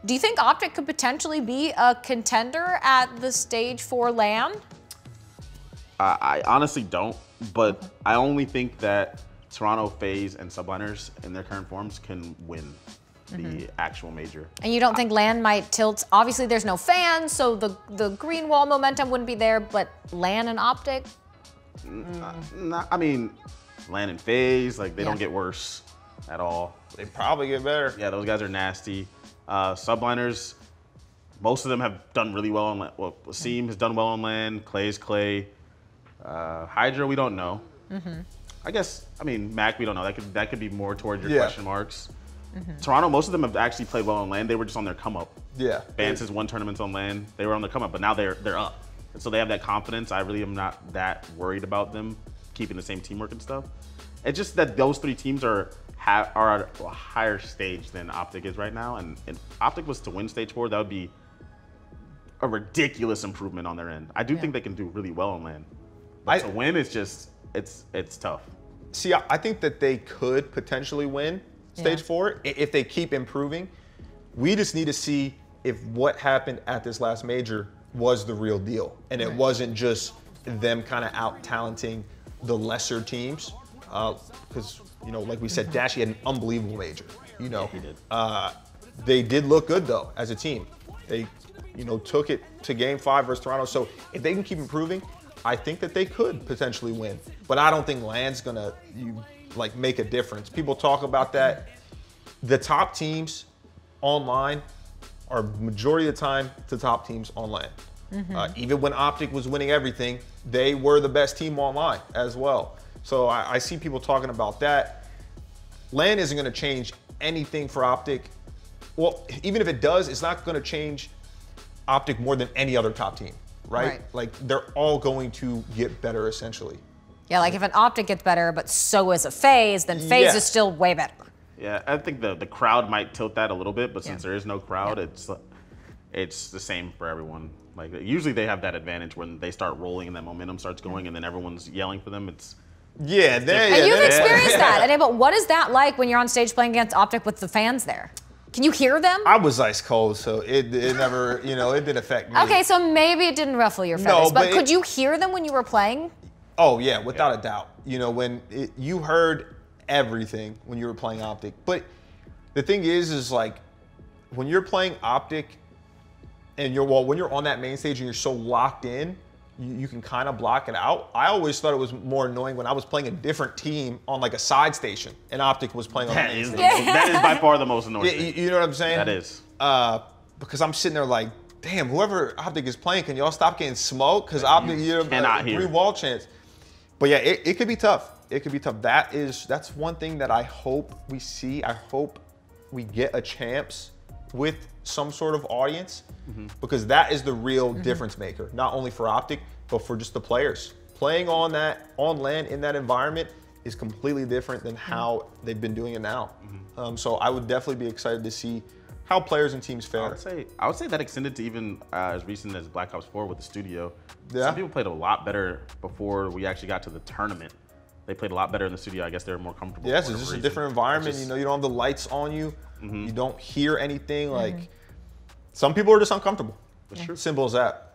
Do you think OpTic could potentially be a contender at the Stage 4 LAN? I honestly don't, but I only think that Toronto, FaZe, and Subliners in their current forms can win the actual major. And you don't think LAN might tilt? Obviously, there's no fans, so the Greenwall momentum wouldn't be there, but LAN and OpTic? I mean, LAN and FaZe, like, they don't get worse at all. They probably get better. Yeah, those guys are nasty. Subliners, most of them have done really well on LAN. Well, Seam has done well on LAN, Clay's Clay. Hydra, we don't know. I guess, I mean, Mac, we don't know. That could be more towards your question marks. Toronto, most of them have actually played well on LAN. They were just on their come up. Yeah. Vance has won tournaments on LAN. They were on their come up, but now they're up. And so they have that confidence. I really am not that worried about them keeping the same teamwork and stuff. It's just that those three teams are at a higher stage than OpTic is right now. And if OpTic was to win Stage 4, that would be a ridiculous improvement on their end. I do think they can do really well on LAN. But to win, it's just, it's tough. See, I think that they could potentially win Stage 4 if they keep improving. We just need to see if what happened at this last major was the real deal. And it wasn't just them kind of out-talenting the lesser teams. Because, you know, like we said, Dashy had an unbelievable major. You know, he did. They did look good, though, as a team. They, you know, took it to Game 5 versus Toronto. So if they can keep improving, I think that they could potentially win. But I don't think LAN's gonna make a difference. People talk about that. The top teams online are majority of the time the top teams on LAN. Even when OpTic was winning everything, they were the best team online as well. So I see people talking about that. LAN isn't gonna change anything for OpTic. Well, even if it does, it's not gonna change OpTic more than any other top team. Right? Like, they're all going to get better, essentially. Yeah, like if an OpTic gets better, but so is a FaZe, then FaZe is still way better. Yeah, I think the crowd might tilt that a little bit, but since there is no crowd, it's the same for everyone. Like, usually they have that advantage when they start rolling and that momentum starts going, and then everyone's yelling for them. It's and you've experienced that. But what is that like when you're on stage playing against OpTic with the fans there? Can you hear them? I was ice cold, so it never, you know, it didn't affect me. Okay, so maybe it didn't ruffle your feathers, but could you hear them when you were playing? Oh yeah, without a doubt. You know, when you heard everything when you were playing OpTic. But the thing is like, when you're playing OpTic and when you're on that main stage and you're so locked in, you can kind of block it out. I always thought it was more annoying when I was playing a different team on like a side station and OpTic was playing on the main stage. That is by far the most annoying thing. You know what I'm saying? That is. Because I'm sitting there like, damn, whoever OpTic is playing, can y'all stop getting smoked? Because OpTic, you cannot hear. 3 wall chance. But yeah, it could be tough. It could be tough. That's one thing that I hope we see. I hope we get a champs with some sort of audience, because that is the real difference maker, not only for OpTic, but for just the players. Playing on LAN in that environment is completely different than how they've been doing it now. So I would definitely be excited to see how players and teams fare. I would say that extended to even as recent as Black Ops 4 with the studio. Yeah. Some people played a lot better before we actually got to the tournament. They played a lot better in the studio. I guess they were more comfortable. Yeah, it's just a different environment. You know, you don't have the lights on you. You don't hear anything. Like, some people are just uncomfortable. That's true. Simple as that.